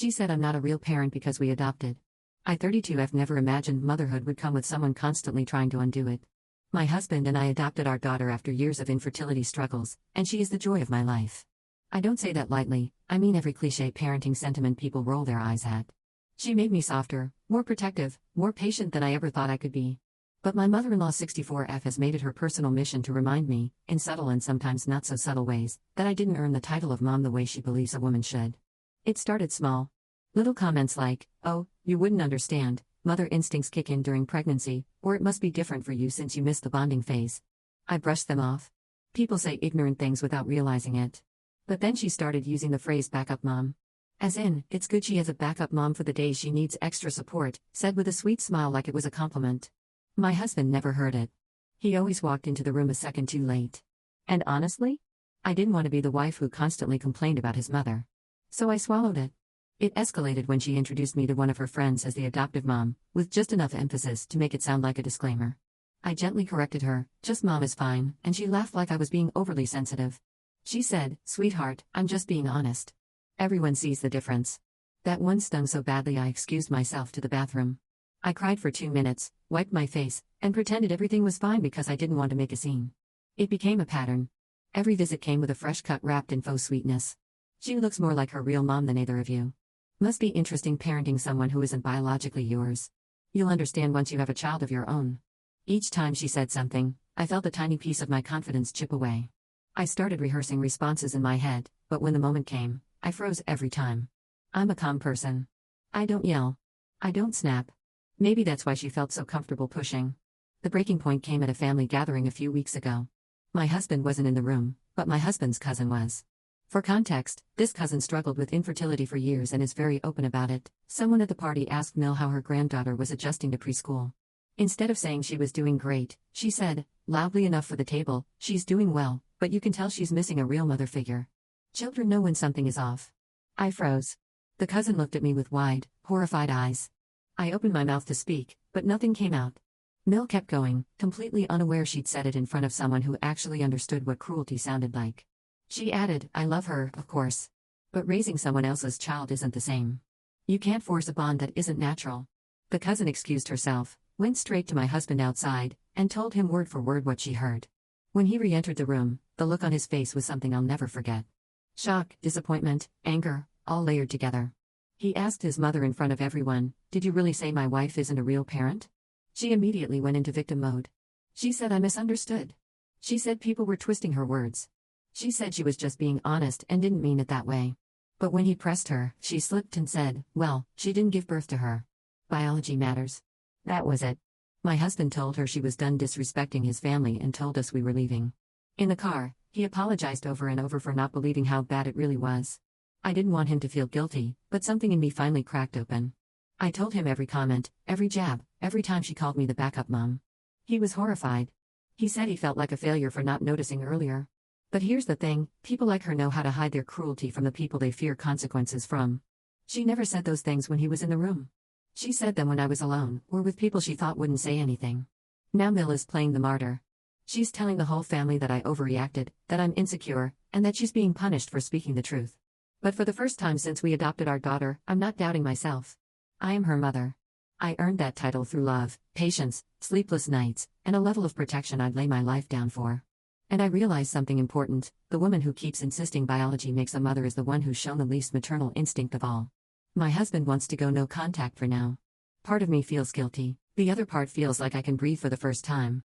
She said I'm not a real parent because we adopted. I 32F never imagined motherhood would come with someone constantly trying to undo it. My husband and I adopted our daughter after years of infertility struggles, and she is the joy of my life. I don't say that lightly, I mean every cliché parenting sentiment people roll their eyes at. She made me softer, more protective, more patient than I ever thought I could be. But my mother-in-law 64F has made it her personal mission to remind me, in subtle and sometimes not so subtle ways, that I didn't earn the title of mom the way she believes a woman should. It started small. Little comments like, "Oh, you wouldn't understand, mother instincts kick in during pregnancy, or it must be different for you since you missed the bonding phase." I brushed them off. People say ignorant things without realizing it. But then she started using the phrase backup mom. As in, it's good she has a backup mom for the days she needs extra support, said with a sweet smile like it was a compliment. My husband never heard it. He always walked into the room a second too late. And honestly, I didn't want to be the wife who constantly complained about his mother. So I swallowed it. It escalated when she introduced me to one of her friends as the adoptive mom, with just enough emphasis to make it sound like a disclaimer. I gently corrected her, "Just mom is fine," and she laughed like I was being overly sensitive. She said, "Sweetheart, I'm just being honest. Everyone sees the difference." That one stung so badly I excused myself to the bathroom. I cried for 2 minutes, wiped my face, and pretended everything was fine because I didn't want to make a scene. It became a pattern. Every visit came with a fresh cut wrapped in faux sweetness. "She looks more like her real mom than either of you. Must be interesting parenting someone who isn't biologically yours. You'll understand once you have a child of your own." Each time she said something, I felt a tiny piece of my confidence chip away. I started rehearsing responses in my head, but when the moment came, I froze every time. I'm a calm person. I don't yell. I don't snap. Maybe that's why she felt so comfortable pushing. The breaking point came at a family gathering a few weeks ago. My husband wasn't in the room, but my husband's cousin was. For context, this cousin struggled with infertility for years and is very open about it. Someone at the party asked Mill how her granddaughter was adjusting to preschool. Instead of saying she was doing great, she said, loudly enough for the table, "She's doing well, but you can tell she's missing a real mother figure." Children know when something is off. I froze. The cousin looked at me with wide, horrified eyes. I opened my mouth to speak, but nothing came out. Mill kept going, completely unaware she'd said it in front of someone who actually understood what cruelty sounded like. She added, "I love her, of course. But raising someone else's child isn't the same. You can't force a bond that isn't natural." The cousin excused herself, went straight to my husband outside, and told him word for word what she heard. When he re-entered the room, the look on his face was something I'll never forget. Shock, disappointment, anger, all layered together. He asked his mother in front of everyone, "Did you really say my wife isn't a real parent?" She immediately went into victim mode. She said I misunderstood. She said people were twisting her words. She said she was just being honest and didn't mean it that way. But when he pressed her, she slipped and said, "Well, she didn't give birth to her. Biology matters." That was it. My husband told her she was done disrespecting his family and told us we were leaving. In the car, he apologized over and over for not believing how bad it really was. I didn't want him to feel guilty, but something in me finally cracked open. I told him every comment, every jab, every time she called me the backup mom. He was horrified. He said he felt like a failure for not noticing earlier. But here's the thing, people like her know how to hide their cruelty from the people they fear consequences from. She never said those things when he was in the room. She said them when I was alone, or with people she thought wouldn't say anything. Now Mill is playing the martyr. She's telling the whole family that I overreacted, that I'm insecure, and that she's being punished for speaking the truth. But for the first time since we adopted our daughter, I'm not doubting myself. I am her mother. I earned that title through love, patience, sleepless nights, and a level of protection I'd lay my life down for. And I realized something important, the woman who keeps insisting biology makes a mother is the one who's shown the least maternal instinct of all. My husband wants to go no contact for now. Part of me feels guilty, the other part feels like I can breathe for the first time.